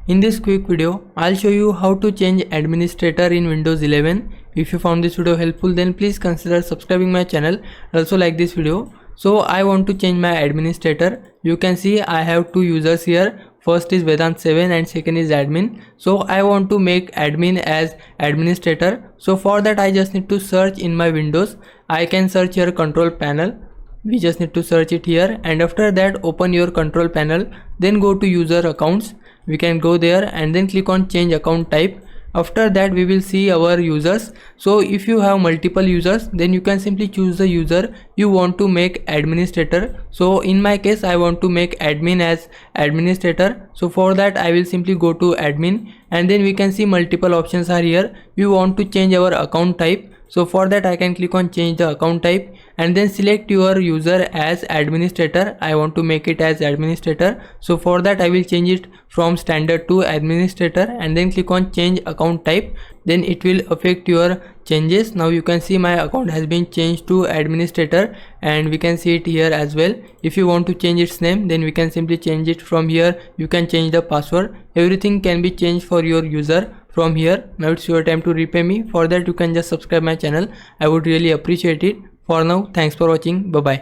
In this quick video, I'll show you how to change administrator in Windows 11. If you found this video helpful, then please consider subscribing my channel and also like this video. So I want to change my administrator. You can see I have two users here. First is Vedant7 and second is admin. So I want to make admin as administrator. So for that I just need to search in my Windows. I can search here control panel. We just need to search it here, and after that open your control panel, then go to user accounts. We can go there and then click on change account type. After that we will see our users. So if you have multiple users, then you can simply choose the user you want to make administrator. So in my case I want to make admin as administrator. So for that I will simply go to admin, and then we can see multiple options are here. We want to change our account type. So for that I can click on change the account type and then select your user as administrator. I want to make it as administrator. So for that I will change it from standard to administrator and then click on change account type. Then it will affect your changes. Now you can see my account has been changed to administrator, and we can see it here as well. If you want to change its name, then we can simply change it from here. You can change the password. Everything can be changed for your user from here. Now it's your time to repay me. For that you can just subscribe my channel. I would really appreciate it. For now, thanks for watching. Bye bye.